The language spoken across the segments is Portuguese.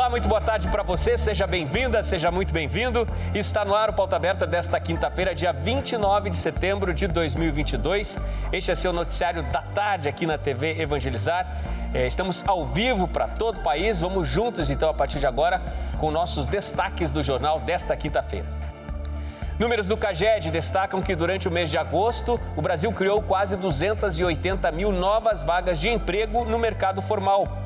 Olá, muito boa tarde para você, seja bem-vinda, seja muito bem-vindo. Está no ar o Pauta Aberta desta quinta-feira, dia 29 de setembro de 2022. Este é seu noticiário da tarde aqui na TV Evangelizar. Estamos ao vivo para todo o país, vamos juntos então a partir de agora com nossos destaques do jornal desta quinta-feira. Números do CAGED destacam que durante o mês de agosto, o Brasil criou quase 280 mil novas vagas de emprego no mercado formal.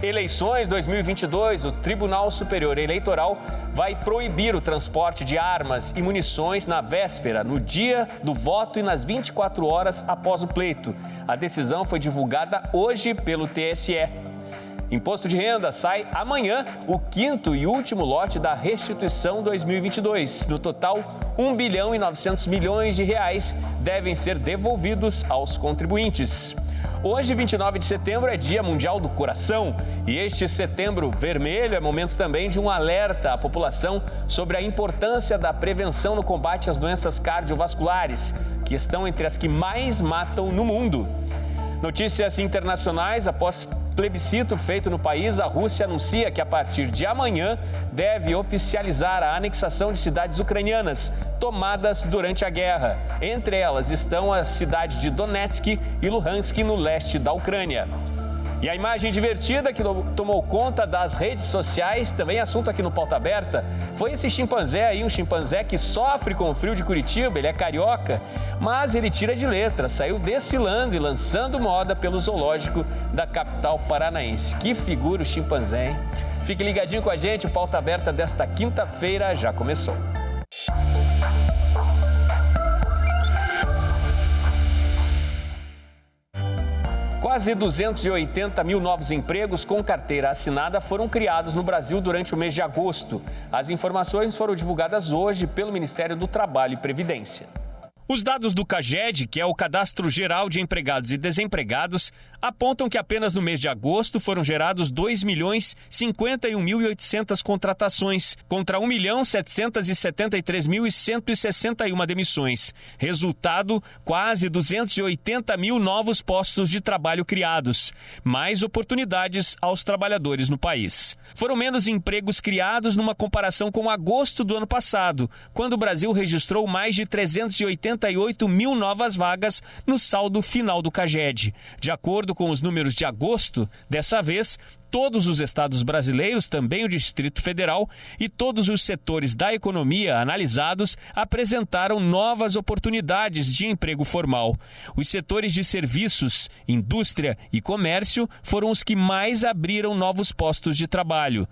Eleições 2022, o Tribunal Superior Eleitoral vai proibir o transporte de armas e munições na véspera, no dia do voto e nas 24 horas após o pleito. A decisão foi divulgada hoje pelo TSE. Imposto de renda sai amanhã o quinto e último lote da restituição 2022. No total, 1 bilhão e 900 milhões de reais devem ser devolvidos aos contribuintes. Hoje, 29 de setembro, é Dia Mundial do Coração e este Setembro Vermelho é momento também de um alerta à população sobre a importância da prevenção no combate às doenças cardiovasculares, que estão entre as que mais matam no mundo. Notícias internacionais: após plebiscito feito no país, a Rússia anuncia que a partir de amanhã deve oficializar a anexação de cidades ucranianas tomadas durante a guerra. Entre elas estão as cidades de Donetsk e Luhansk, no leste da Ucrânia. E a imagem divertida que tomou conta das redes sociais, também assunto aqui no Pauta Aberta, foi esse chimpanzé aí, um chimpanzé que sofre com o frio de Curitiba, ele é carioca, mas ele tira de letra, saiu desfilando e lançando moda pelo zoológico da capital paranaense. Que figura o chimpanzé, hein? Fique ligadinho com a gente, o Pauta Aberta desta quinta-feira já começou. Quase 280 mil novos empregos com carteira assinada foram criados no Brasil durante o mês de agosto. As informações foram divulgadas hoje pelo Ministério do Trabalho e Previdência. Os dados do CAGED, que é o Cadastro Geral de Empregados e Desempregados, apontam que apenas no mês de agosto foram gerados 2.051.800 contratações, contra 1.773.161 demissões. Resultado, quase 280 mil novos postos de trabalho criados, mais oportunidades aos trabalhadores no país. Foram menos empregos criados numa comparação com agosto do ano passado, quando o Brasil registrou mais de 388 mil novas vagas no saldo final do CAGED. De acordo com os números de agosto, dessa vez, todos os estados brasileiros, também o Distrito Federal, e todos os setores da economia analisados apresentaram novas oportunidades de emprego formal. Os setores de serviços, indústria e comércio foram os que mais abriram novos postos de trabalho.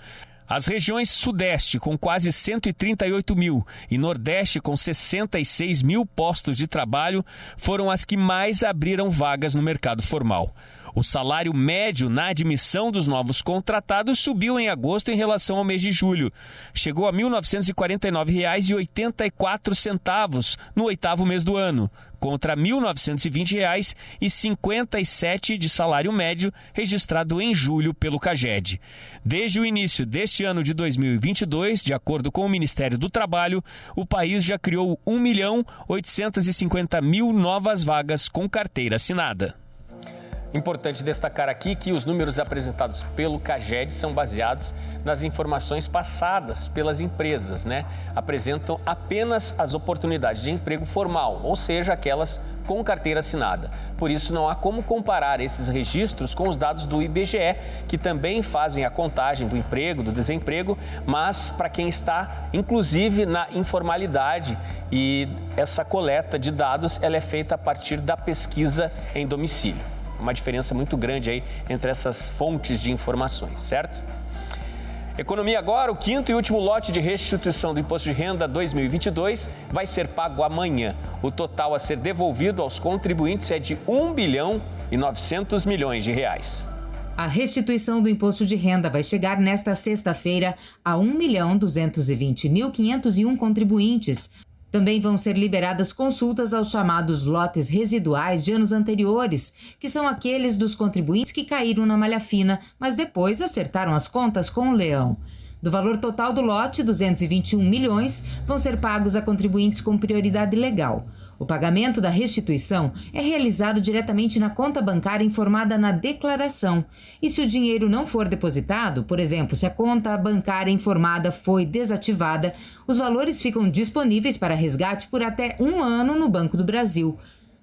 As regiões Sudeste, com quase 138 mil, e Nordeste, com 66 mil postos de trabalho, foram as que mais abriram vagas no mercado formal. O salário médio na admissão dos novos contratados subiu em agosto em relação ao mês de julho. Chegou a R$ 1.949,84 no oitavo mês do ano, contra R$ 1.920,57 de salário médio registrado em julho pelo CAGED. Desde o início deste ano de 2022, de acordo com o Ministério do Trabalho, o país já criou 1.850.000 novas vagas com carteira assinada. Importante destacar aqui que os números apresentados pelo CAGED são baseados nas informações passadas pelas empresas, Apresentam apenas as oportunidades de emprego formal, ou seja, aquelas com carteira assinada. Por isso, não há como comparar esses registros com os dados do IBGE, que também fazem a contagem do emprego, do desemprego, mas para quem está, inclusive, na informalidade. E essa coleta de dados ela é feita a partir da pesquisa em domicílio. Uma diferença muito grande aí entre essas fontes de informações, certo? Economia agora, o quinto e último lote de restituição do Imposto de Renda 2022 vai ser pago amanhã. O total a ser devolvido aos contribuintes é de 1 bilhão e 900 milhões de reais. A restituição do imposto de renda vai chegar nesta sexta-feira a 1.220.501 contribuintes. Também vão ser liberadas consultas aos chamados lotes residuais de anos anteriores, que são aqueles dos contribuintes que caíram na malha fina, mas depois acertaram as contas com o leão. Do valor total do lote, 221 milhões vão ser pagos a contribuintes com prioridade legal. O O pagamento da restituição é realizado diretamente na conta bancária informada na declaração. E se o dinheiro não for depositado, por exemplo, se a conta bancária informada foi desativada, os valores ficam disponíveis para resgate por até 1 ano no Banco do Brasil.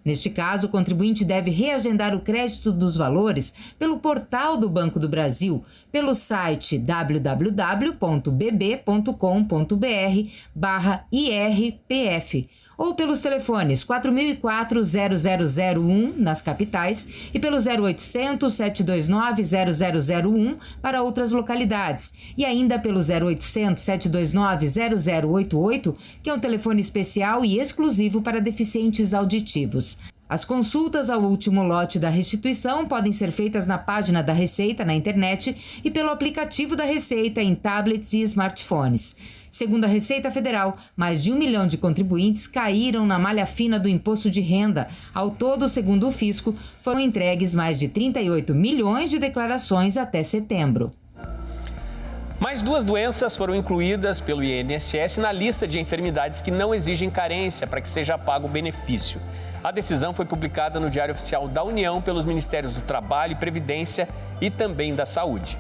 Neste caso, o contribuinte deve reagendar o crédito dos valores pelo portal do Banco do Brasil, pelo site www.bb.com.br/IRPF ou pelos telefones 4004-0001 nas capitais e pelo 0800-729-0001 para outras localidades e ainda pelo 0800-729-0088, que é um telefone especial e exclusivo para deficientes auditivos. As consultas ao último lote da restituição podem ser feitas na página da Receita na internet e pelo aplicativo da Receita em tablets e smartphones. Segundo a Receita Federal, mais de 1 milhão de contribuintes caíram na malha fina do imposto de renda. Ao todo, segundo o fisco, foram entregues mais de 38 milhões de declarações até setembro. Mais 2 doenças foram incluídas pelo INSS na lista de enfermidades que não exigem carência para que seja pago o benefício. A decisão foi publicada no Diário Oficial da União pelos Ministérios do Trabalho e Previdência e também da Saúde.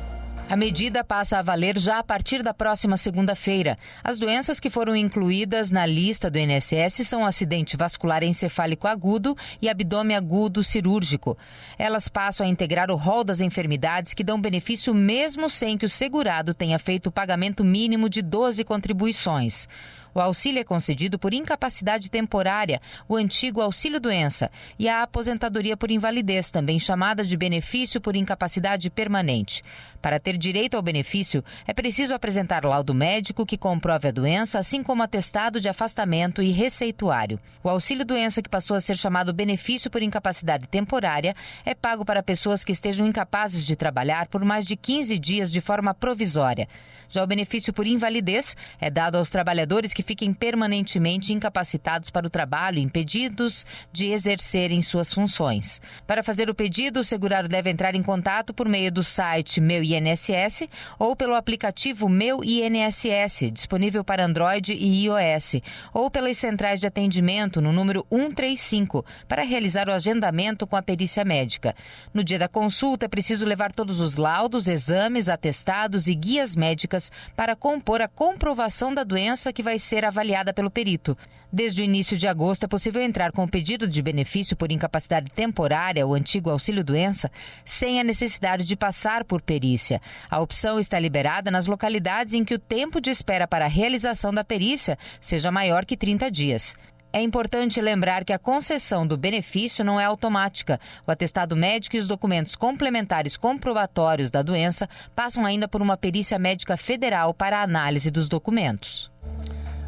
A medida passa a valer já a partir da próxima segunda-feira. As doenças que foram incluídas na lista do INSS são acidente vascular encefálico agudo e abdômen agudo cirúrgico. Elas passam a integrar o rol das enfermidades que dão benefício mesmo sem que o segurado tenha feito o pagamento mínimo de 12 contribuições. O auxílio é concedido por incapacidade temporária, o antigo auxílio-doença, e a aposentadoria por invalidez, também chamada de benefício por incapacidade permanente. Para ter direito ao benefício, é preciso apresentar laudo médico que comprove a doença, assim como atestado de afastamento e receituário. O auxílio-doença, que passou a ser chamado benefício por incapacidade temporária, é pago para pessoas que estejam incapazes de trabalhar por mais de 15 dias de forma provisória. Já o benefício por invalidez é dado aos trabalhadores que fiquem permanentemente incapacitados para o trabalho, impedidos de exercerem suas funções. Para fazer o pedido, o segurado deve entrar em contato por meio do site Meu INSS ou pelo aplicativo Meu INSS, disponível para Android e iOS, ou pelas centrais de atendimento no número 135, para realizar o agendamento com a perícia médica. No dia da consulta, é preciso levar todos os laudos, exames, atestados e guias médicas para compor a comprovação da doença que vai ser avaliada pelo perito. Desde o início de agosto é possível entrar com o pedido de benefício por incapacidade temporária, o antigo auxílio-doença, sem a necessidade de passar por perícia. A opção está liberada nas localidades em que o tempo de espera para a realização da perícia seja maior que 30 dias. É importante lembrar que a concessão do benefício não é automática. O atestado médico e os documentos complementares comprobatórios da doença passam ainda por uma perícia médica federal para a análise dos documentos.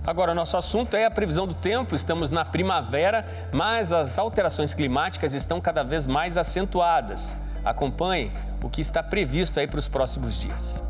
Agora, nosso assunto é a previsão do tempo. Estamos na primavera, mas as alterações climáticas estão cada vez mais acentuadas. Acompanhe o que está previsto aí para os próximos dias.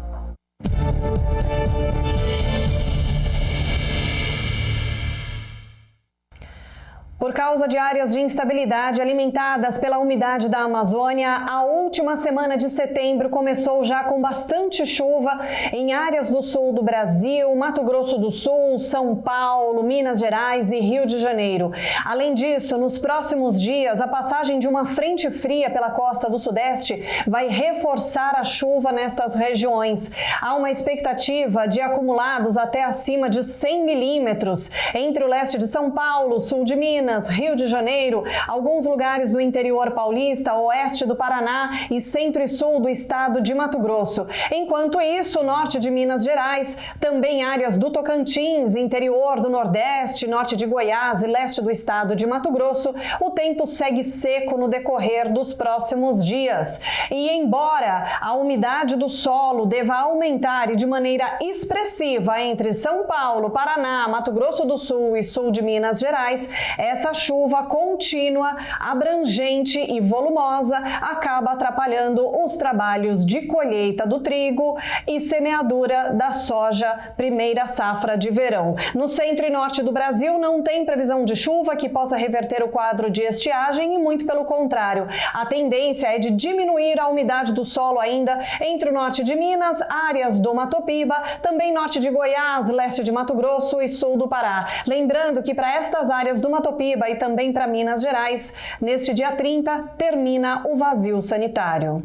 Por causa de áreas de instabilidade alimentadas pela umidade da Amazônia, a última semana de setembro começou já com bastante chuva em áreas do sul do Brasil, Mato Grosso do Sul, São Paulo, Minas Gerais e Rio de Janeiro. Além disso, nos próximos dias, a passagem de uma frente fria pela costa do Sudeste vai reforçar a chuva nestas regiões. Há uma expectativa de acumulados até acima de 100 milímetros entre o leste de São Paulo, sul de Minas, Rio de Janeiro, alguns lugares do interior paulista, oeste do Paraná e centro e sul do estado de Mato Grosso. Enquanto isso, norte de Minas Gerais, também áreas do Tocantins, interior do Nordeste, norte de Goiás e leste do estado de Mato Grosso, o tempo segue seco no decorrer dos próximos dias. E embora a umidade do solo deva aumentar e de maneira expressiva entre São Paulo, Paraná, Mato Grosso do Sul e sul de Minas Gerais, essa chuva contínua, abrangente e volumosa acaba atrapalhando os trabalhos de colheita do trigo e semeadura da soja, primeira safra de verão. verão. No centro e norte do Brasil não tem previsão de chuva que possa reverter o quadro de estiagem e muito pelo contrário. A tendência é de diminuir a umidade do solo ainda entre o norte de Minas, áreas do Mato Piba, também norte de Goiás, leste de Mato Grosso e sul do Pará. Lembrando que para estas áreas do Mato Piba e também para Minas Gerais, neste dia 30, termina o vazio sanitário.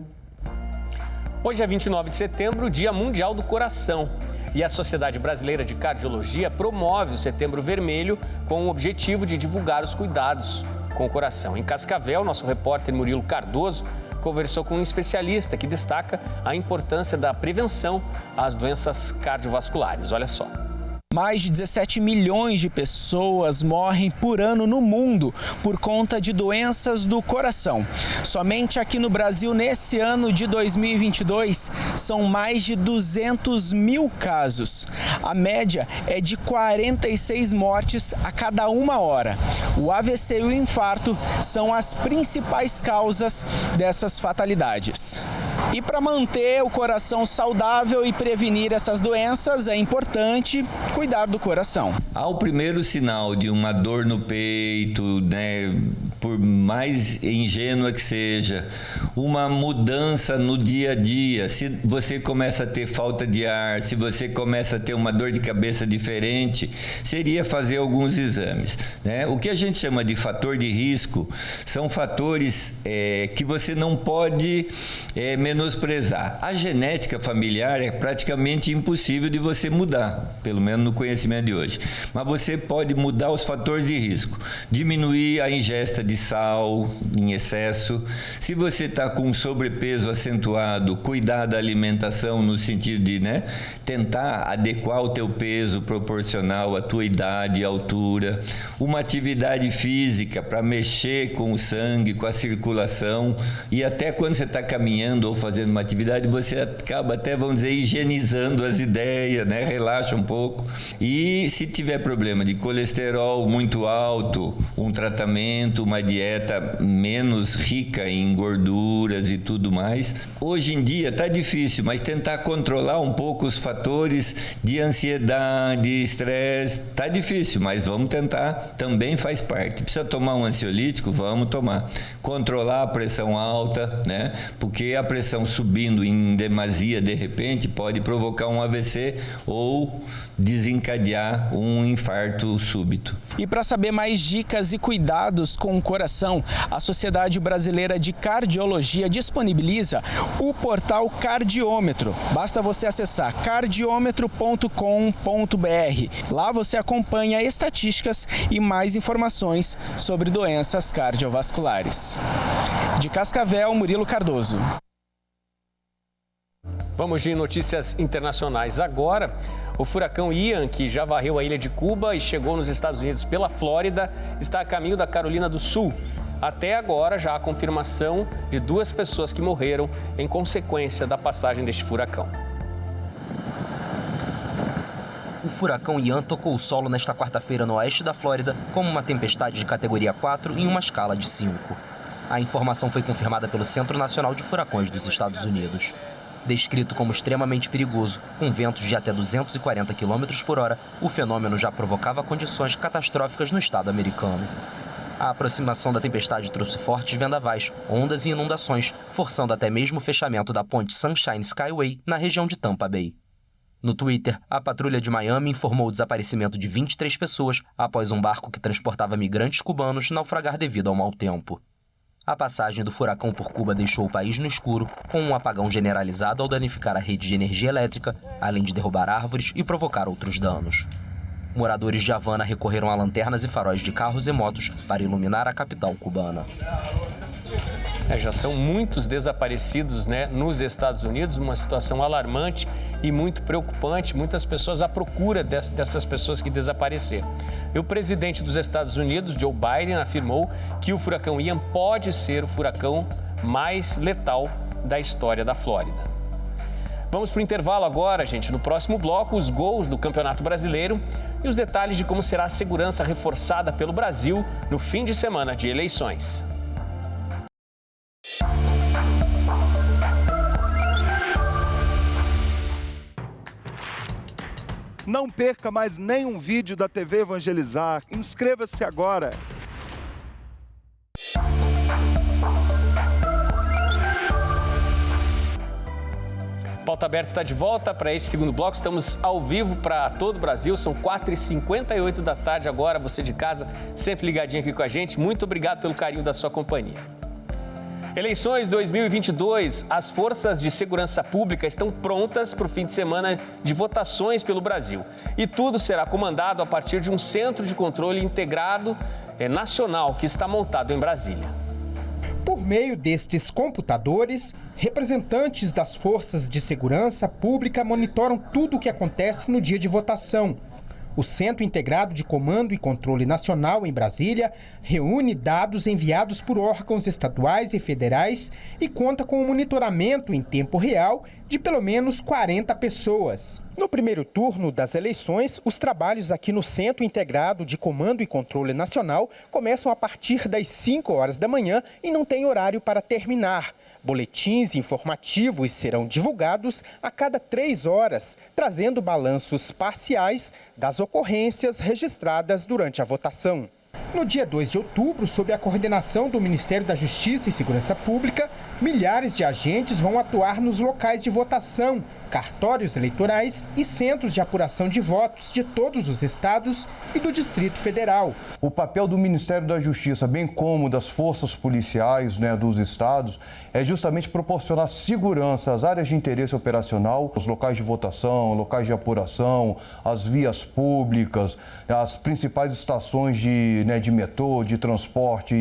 Hoje é 29 de setembro, Dia Mundial do Coração. E a Sociedade Brasileira de Cardiologia promove o Setembro Vermelho com o objetivo de divulgar os cuidados com o coração. Em Cascavel, nosso repórter Murilo Cardoso conversou com um especialista que destaca a importância da prevenção às doenças cardiovasculares. Olha só. Mais de 17 milhões de pessoas morrem por ano no mundo por conta de doenças do coração. Somente aqui no Brasil, nesse ano de 2022, são mais de 200 mil casos. A média é de 46 mortes a cada 1 hora. O AVC e o infarto são as principais causas dessas fatalidades. E para manter o coração saudável e prevenir essas doenças, é importante cuidar do coração. Ao primeiro sinal de uma dor no peito, né, por mais ingênua que seja, uma mudança no dia a dia, se você começa a ter falta de ar, se você começa a ter uma dor de cabeça diferente, seria fazer alguns exames, né? O que a gente chama de fator de risco são fatores que você não pode menosprezar. A genética familiar é praticamente impossível de você mudar, pelo menos no conhecimento de hoje. Mas você pode mudar os fatores de risco, diminuir a ingesta de sal em excesso. Se você está com sobrepeso acentuado, cuidar da alimentação no sentido de, tentar adequar o teu peso proporcional à tua idade e altura. Uma atividade física para mexer com o sangue, com a circulação, e até quando você está caminhando ou fazendo uma atividade, você acaba até, vamos dizer, higienizando as ideias, relaxa um pouco. E se tiver problema de colesterol muito alto, um tratamento, uma dieta menos rica em gorduras e tudo mais. Hoje em dia está difícil, mas tentar controlar um pouco os fatores de ansiedade, estresse, está difícil, mas vamos tentar, também faz parte. Precisa tomar um ansiolítico? Vamos tomar. Controlar a pressão alta, porque a pressão subindo em demasia, de repente, pode provocar um AVC ou desencadear um infarto súbito. E para saber mais dicas e cuidados com o coração, a Sociedade Brasileira de Cardiologia disponibiliza o portal Cardiômetro. Basta você acessar cardiômetro.com.br. Lá você acompanha estatísticas e mais informações sobre doenças cardiovasculares. De Cascavel, Murilo Cardoso. Vamos de notícias internacionais agora. O furacão Ian, que já varreu a ilha de Cuba e chegou nos Estados Unidos pela Flórida, está a caminho da Carolina do Sul. Até agora, já há confirmação de 2 pessoas que morreram em consequência da passagem deste furacão. O furacão Ian tocou o solo nesta quarta-feira no oeste da Flórida como uma tempestade de categoria 4 em uma escala de 5. A informação foi confirmada pelo Centro Nacional de Furacões dos Estados Unidos. Descrito como extremamente perigoso, com ventos de até 240 km por hora, o fenômeno já provocava condições catastróficas no estado americano. A aproximação da tempestade trouxe fortes vendavais, ondas e inundações, forçando até mesmo o fechamento da ponte Sunshine Skyway na região de Tampa Bay. No Twitter, a patrulha de Miami informou o desaparecimento de 23 pessoas após um barco que transportava migrantes cubanos naufragar devido ao mau tempo. A passagem do furacão por Cuba deixou o país no escuro, com um apagão generalizado ao danificar a rede de energia elétrica, além de derrubar árvores e provocar outros danos. Moradores de Havana recorreram a lanternas e faróis de carros e motos para iluminar a capital cubana. Já são muitos desaparecidos, nos Estados Unidos, uma situação alarmante e muito preocupante. Muitas pessoas à procura dessas pessoas que desapareceram. E o presidente dos Estados Unidos, Joe Biden, afirmou que o furacão Ian pode ser o furacão mais letal da história da Flórida. Vamos para o intervalo agora, gente. No próximo bloco, os gols do Campeonato Brasileiro e os detalhes de como será a segurança reforçada pelo Brasil no fim de semana de eleições. Não perca mais nenhum vídeo da TV Evangelizar. Inscreva-se agora. Pauta Aberta está de volta para esse segundo bloco. Estamos ao vivo para todo o Brasil. São 4h58 da tarde agora. Você de casa, sempre ligadinho aqui com a gente. Muito obrigado pelo carinho da sua companhia. Eleições 2022. As forças de segurança pública estão prontas para o fim de semana de votações pelo Brasil. E tudo será comandado a partir de um centro de controle integrado nacional que está montado em Brasília. Por meio destes computadores, representantes das forças de segurança pública monitoram tudo o que acontece no dia de votação. O Centro Integrado de Comando e Controle Nacional em Brasília reúne dados enviados por órgãos estaduais e federais e conta com o monitoramento em tempo real de pelo menos 40 pessoas. No primeiro turno das eleições, os trabalhos aqui no Centro Integrado de Comando e Controle Nacional começam a partir das 5 horas da manhã e não tem horário para terminar. Boletins informativos serão divulgados a cada 3 horas, trazendo balanços parciais das ocorrências registradas durante a votação. No dia 2 de outubro, sob a coordenação do Ministério da Justiça e Segurança Pública, milhares de agentes vão atuar nos locais de votação, cartórios eleitorais e centros de apuração de votos de todos os estados e do Distrito Federal. O papel do Ministério da Justiça, bem como das forças policiais, dos estados, é justamente proporcionar segurança às áreas de interesse operacional, os locais de votação, locais de apuração, as vias públicas, as principais estações de metrô, de transporte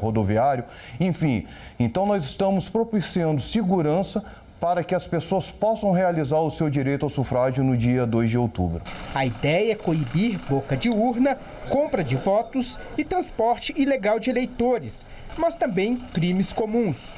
rodoviário, enfim. Então nós estamos propiciando segurança para que as pessoas possam realizar o seu direito ao sufrágio no dia 2 de outubro. A ideia é coibir boca de urna, compra de votos e transporte ilegal de eleitores, mas também crimes comuns.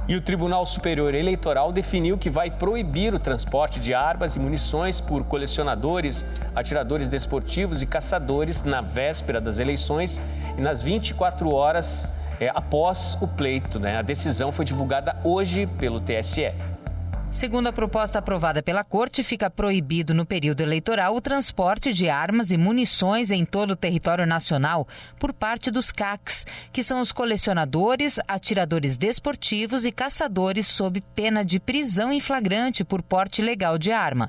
E o Tribunal Superior Eleitoral definiu que vai proibir o transporte de armas e munições por colecionadores, atiradores desportivos e caçadores na véspera das eleições e nas 24 horas após o pleito. A decisão foi divulgada hoje pelo TSE. Segundo a proposta aprovada pela Corte, fica proibido no período eleitoral o transporte de armas e munições em todo o território nacional por parte dos CACs, que são os colecionadores, atiradores desportivos e caçadores sob pena de prisão em flagrante por porte ilegal de arma.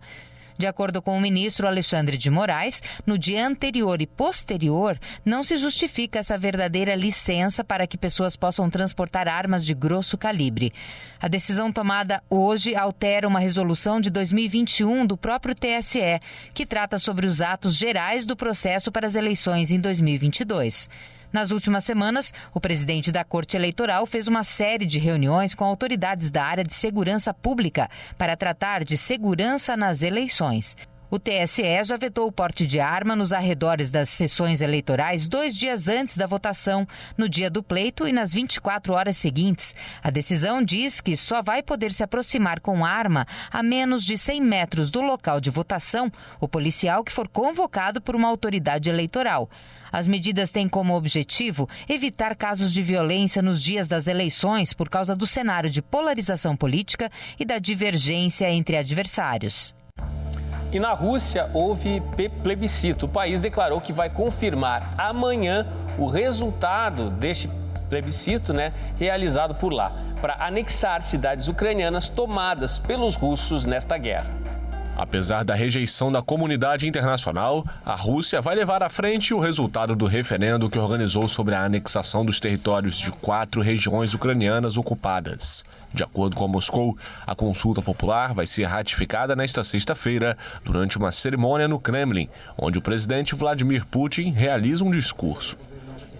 De acordo com o ministro Alexandre de Moraes, no dia anterior e posterior, não se justifica essa verdadeira licença para que pessoas possam transportar armas de grosso calibre. A decisão tomada hoje altera uma resolução de 2021 do próprio TSE, que trata sobre os atos gerais do processo para as eleições em 2022. Nas últimas semanas, o presidente da Corte Eleitoral fez uma série de reuniões com autoridades da área de segurança pública para tratar de segurança nas eleições. O TSE já vetou o porte de arma nos arredores das sessões eleitorais 2 dias antes da votação, no dia do pleito e nas 24 horas seguintes. A decisão diz que só vai poder se aproximar com arma a menos de 100 metros do local de votação o policial que for convocado por uma autoridade eleitoral. As medidas têm como objetivo evitar casos de violência nos dias das eleições por causa do cenário de polarização política e da divergência entre adversários. E na Rússia houve plebiscito. O país declarou que vai confirmar amanhã o resultado deste plebiscito, realizado por lá, para anexar cidades ucranianas tomadas pelos russos nesta guerra. Apesar da rejeição da comunidade internacional, a Rússia vai levar à frente o resultado do referendo que organizou sobre a anexação dos territórios de 4 regiões ucranianas ocupadas. De acordo com Moscou, a consulta popular vai ser ratificada nesta sexta-feira durante uma cerimônia no Kremlin, onde o presidente Vladimir Putin realiza um discurso.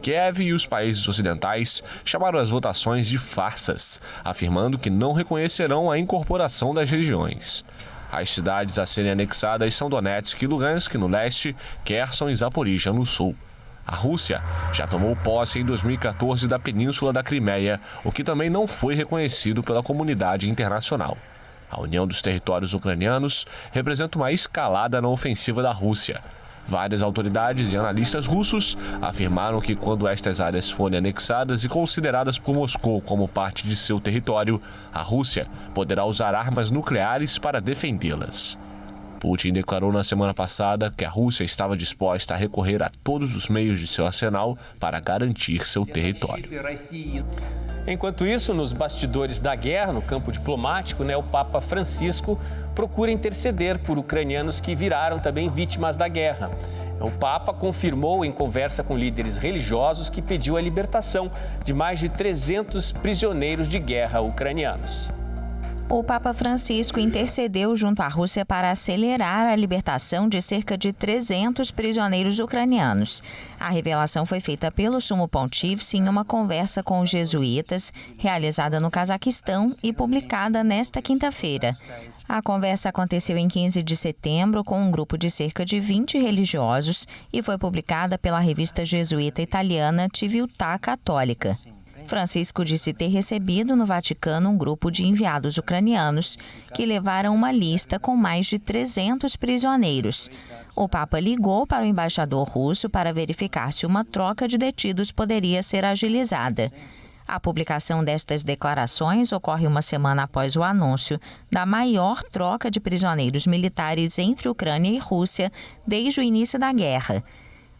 Kiev e os países ocidentais chamaram as votações de farsas, afirmando que não reconhecerão a incorporação das regiões. As cidades a serem anexadas são Donetsk e Lugansk no leste, Kherson e Zaporizhia no sul. A Rússia já tomou posse em 2014 da Península da Crimeia, o que também não foi reconhecido pela comunidade internacional. A união dos territórios ucranianos representa uma escalada na ofensiva da Rússia. Várias autoridades e analistas russos afirmaram que quando estas áreas forem anexadas e consideradas por Moscou como parte de seu território, a Rússia poderá usar armas nucleares para defendê-las. Putin declarou na semana passada que a Rússia estava disposta a recorrer a todos os meios de seu arsenal para garantir seu território. Enquanto isso, nos bastidores da guerra, no campo diplomático, o Papa Francisco procura interceder por ucranianos que viraram também vítimas da guerra. O Papa confirmou em conversa com líderes religiosos que pediu a libertação de mais de 300 prisioneiros de guerra ucranianos. O Papa Francisco intercedeu junto à Rússia para acelerar a libertação de cerca de 300 prisioneiros ucranianos. A revelação foi feita pelo Sumo Pontífice em uma conversa com os jesuítas, realizada no Cazaquistão e publicada nesta quinta-feira. A conversa aconteceu em 15 de setembro com um grupo de cerca de 20 religiosos e foi publicada pela revista jesuíta italiana Civiltà Católica. Francisco disse ter recebido no Vaticano um grupo de enviados ucranianos que levaram uma lista com mais de 300 prisioneiros. O Papa ligou para o embaixador russo para verificar se uma troca de detidos poderia ser agilizada. A publicação destas declarações ocorre uma semana após o anúncio da maior troca de prisioneiros militares entre Ucrânia e Rússia desde o início da guerra.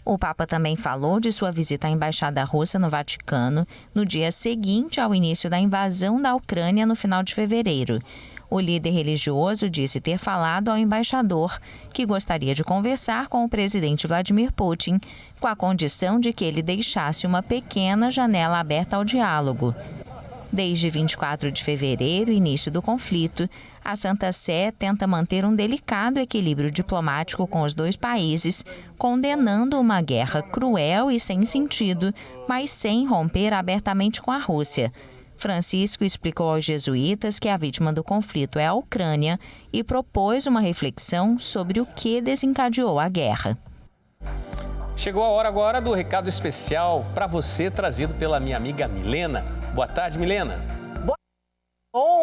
O Papa também falou de sua visita à Embaixada Russa no Vaticano no dia seguinte ao início da invasão da Ucrânia no final de fevereiro. O líder religioso disse ter falado ao embaixador que gostaria de conversar com o presidente Vladimir Putin, com a condição de que ele deixasse uma pequena janela aberta ao diálogo. Desde 24 de fevereiro, início do conflito, a Santa Sé tenta manter um delicado equilíbrio diplomático com os dois países, condenando uma guerra cruel e sem sentido, mas sem romper abertamente com a Rússia. Francisco explicou aos jesuítas que a vítima do conflito é a Ucrânia e propôs uma reflexão sobre o que desencadeou a guerra. Chegou a hora agora do recado especial para você, trazido pela minha amiga Milena. Boa tarde, Milena.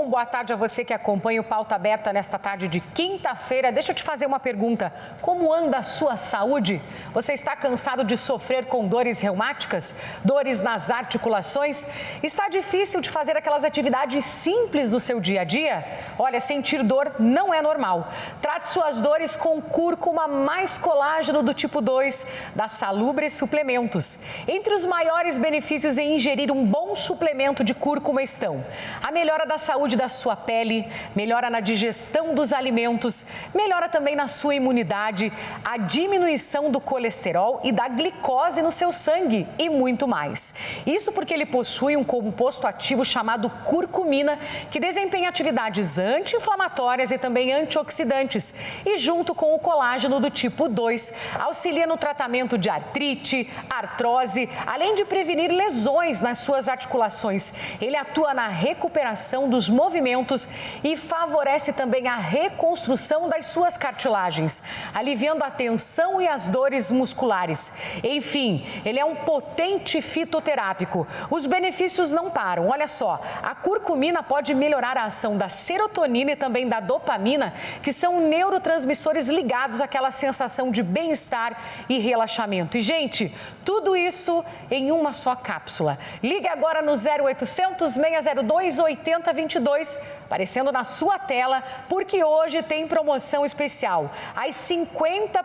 Boa tarde a você que acompanha o Pauta Aberta nesta tarde de quinta-feira. Deixa eu te fazer uma pergunta. Como anda a sua saúde? Você está cansado de sofrer com dores reumáticas? Dores nas articulações? Está difícil de fazer aquelas atividades simples do seu dia a dia? Olha, sentir dor não é normal. Trate suas dores com cúrcuma mais colágeno do tipo 2 da Salubre Suplementos. Entre os maiores benefícios em ingerir um bom suplemento de cúrcuma estão a melhora da saúde da sua pele, melhora na digestão dos alimentos, melhora também na sua imunidade, a diminuição do colesterol e da glicose no seu sangue e muito mais. Isso porque ele possui um composto ativo chamado curcumina, que desempenha atividades anti-inflamatórias e também antioxidantes, e junto com o colágeno do tipo 2, auxilia no tratamento de artrite, artrose, além de prevenir lesões nas suas articulações. Ele atua na recuperação dos movimentos e favorece também a reconstrução das suas cartilagens, aliviando a tensão e as dores musculares. Enfim, ele é um potente fitoterápico. Os benefícios não param. Olha só, a curcumina pode melhorar a ação da serotonina e também da dopamina, que são neurotransmissores ligados àquela sensação de bem-estar e relaxamento. E, gente, tudo isso em uma só cápsula. Ligue agora no 0800 602 8022, aparecendo na sua tela, porque hoje tem promoção especial. As 50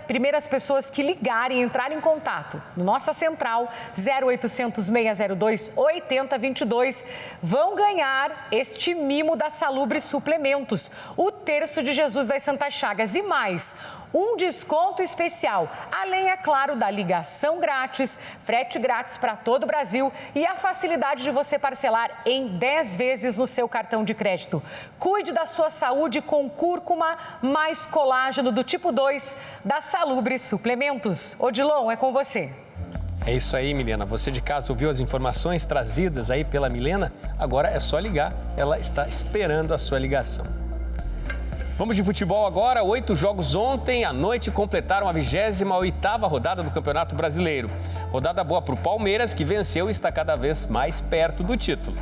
primeiras pessoas que ligarem e entrarem em contato no nossa central 0800 602 8022 vão ganhar este mimo da Salubre Suplementos, o Terço de Jesus das Santas Chagas e mais um desconto especial, além, é claro, da ligação grátis, frete grátis para todo o Brasil e a facilidade de você parcelar em 10 vezes no seu cartão de crédito. Cuide da sua saúde com cúrcuma mais colágeno do tipo 2 da Salubre Suplementos. Odilon, é com você. É isso aí, Milena. Você de casa ouviu as informações trazidas aí pela Milena? Agora é só ligar, ela está esperando a sua ligação. Vamos de futebol agora. 8 jogos ontem à noite completaram a 28ª rodada do Campeonato Brasileiro. Rodada boa para o Palmeiras, que venceu e está cada vez mais perto do título.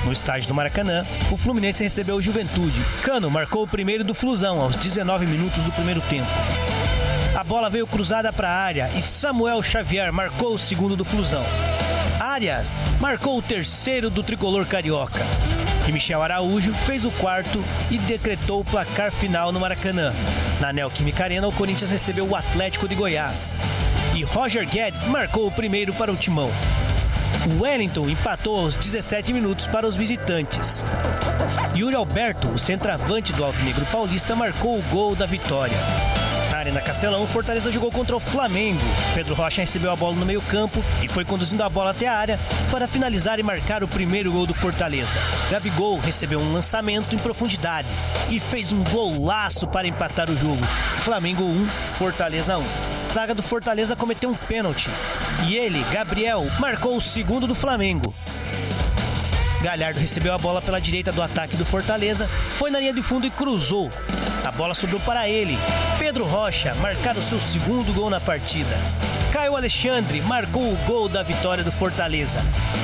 No estádio do Maracanã, o Fluminense recebeu o Juventude. Cano marcou o primeiro do Flusão aos 19 minutos do primeiro tempo. A bola veio cruzada para a área e Samuel Xavier marcou o segundo do Flusão. Arias marcou o terceiro do tricolor carioca. E Michel Araújo fez o quarto e decretou o placar final no Maracanã. Na Neoquímica Arena, o Corinthians recebeu o Atlético de Goiás. E Roger Guedes marcou o primeiro para o Timão. O Wellington empatou aos 17 minutos para os visitantes. Yuri Alberto, o centroavante do Alvinegro Paulista, marcou o gol da vitória. Na Arena Castelão, o Fortaleza jogou contra o Flamengo. Pedro Rocha recebeu a bola no meio-campo e foi conduzindo a bola até a área para finalizar e marcar o primeiro gol do Fortaleza. Gabigol recebeu um lançamento em profundidade e fez um golaço para empatar o jogo. Flamengo 1, Fortaleza 1. A zaga do Fortaleza cometeu um pênalti e ele, Gabriel, marcou o segundo do Flamengo. Galhardo recebeu a bola pela direita do ataque do Fortaleza, foi na linha de fundo e cruzou. A bola sobrou para ele. Pedro Rocha marcar o seu segundo gol na partida. Caio Alexandre marcou o gol da vitória do Fortaleza.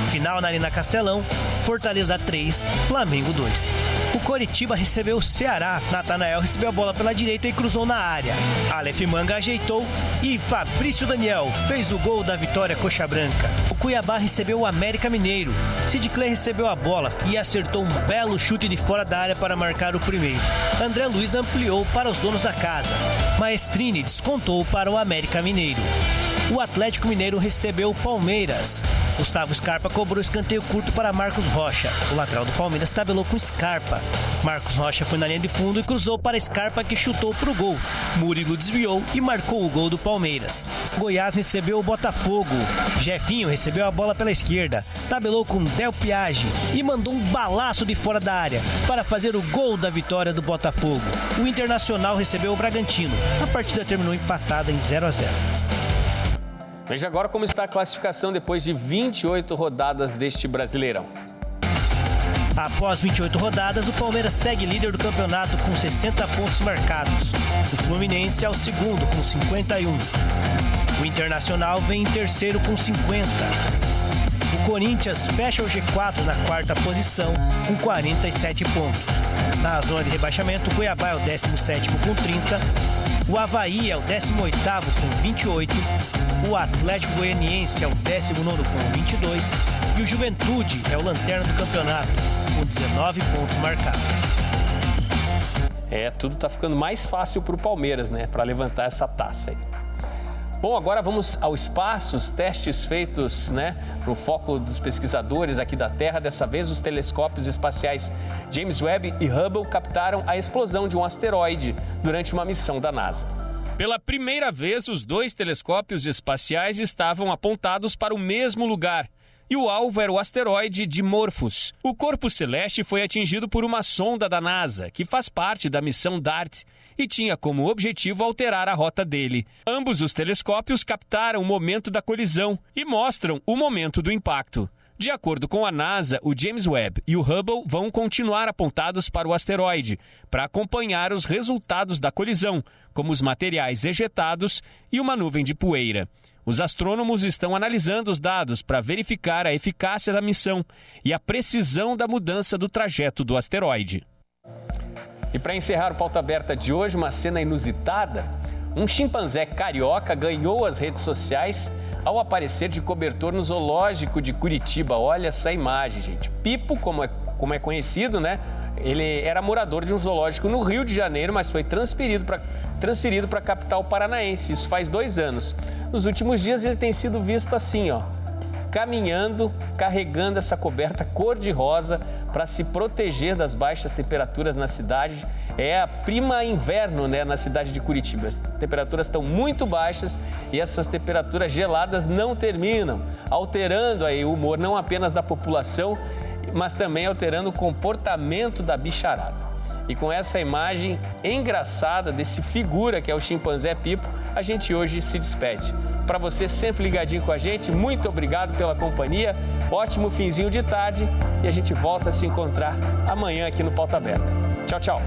Final na Arena Castelão, Fortaleza 3, Flamengo 2. O Coritiba recebeu o Ceará. Natanael recebeu a bola pela direita e cruzou na área. Aleph Manga ajeitou e Fabrício Daniel fez o gol da vitória coxa branca. O Cuiabá recebeu o América Mineiro. Sid Clay recebeu a bola e acertou um belo chute de fora da área para marcar o primeiro. André Luiz ampliou para os donos da casa. Maestrini descontou para o América Mineiro. O Atlético Mineiro recebeu o Palmeiras. Gustavo Scarpa cobrou escanteio curto para Marcos Rocha. O lateral do Palmeiras tabelou com Scarpa. Marcos Rocha foi na linha de fundo e cruzou para Scarpa, que chutou para o gol. Murilo desviou e marcou o gol do Palmeiras. Goiás recebeu o Botafogo. Jefinho recebeu a bola pela esquerda. Tabelou com Del Piage e mandou um balaço de fora da área para fazer o gol da vitória do Botafogo. O Internacional recebeu o Bragantino. A partida terminou empatada em 0-0. Veja agora como está a classificação depois de 28 rodadas deste Brasileirão. Após 28 rodadas, o Palmeiras segue líder do campeonato com 60 pontos marcados. O Fluminense é o segundo com 51. O Internacional vem em terceiro com 50. O Corinthians fecha o G4 na quarta posição com 47 pontos. Na zona de rebaixamento, o Cuiabá é o 17º com 30. O Avaí é o 18º com 28. O Atlético Goianiense é o 19º com 22 e o Juventude é o lanterna do campeonato com 19 pontos marcados. Tudo tá ficando mais fácil para o Palmeiras, né? Para levantar essa taça aí. Bom, agora vamos ao espaço, os testes feitos, né? No foco dos pesquisadores aqui da Terra. Dessa vez, os telescópios espaciais James Webb e Hubble captaram a explosão de um asteroide durante uma missão da NASA. Pela primeira vez, os dois telescópios espaciais estavam apontados para o mesmo lugar. E o alvo era o asteroide Dimorphos. O corpo celeste foi atingido por uma sonda da NASA, que faz parte da missão DART, e tinha como objetivo alterar a rota dele. Ambos os telescópios captaram o momento da colisão e mostram o momento do impacto. De acordo com a NASA, o James Webb e o Hubble vão continuar apontados para o asteroide, para acompanhar os resultados da colisão, como os materiais ejetados e uma nuvem de poeira. Os astrônomos estão analisando os dados para verificar a eficácia da missão e a precisão da mudança do trajeto do asteroide. E para encerrar o Pauta Aberta de hoje, uma cena inusitada. Um chimpanzé carioca ganhou as redes sociais ao aparecer de cobertor no zoológico de Curitiba. Olha essa imagem, gente. Pipo, como é conhecido, né? Ele era morador de um zoológico no Rio de Janeiro, mas foi transferido para a capital paranaense. Isso faz 2 anos. Nos últimos dias ele tem sido visto assim, ó, caminhando, carregando essa coberta cor-de-rosa para se proteger das baixas temperaturas na cidade. É a prima inverno, né, na cidade de Curitiba. As temperaturas estão muito baixas e essas temperaturas geladas não terminam, alterando aí o humor não apenas da população, mas também alterando o comportamento da bicharada. E com essa imagem engraçada desse figura que é o chimpanzé Pipo, a gente hoje se despede. Para você sempre ligadinho com a gente, muito obrigado pela companhia, ótimo finzinho de tarde e a gente volta a se encontrar amanhã aqui no Pauta Aberta. Tchau, tchau.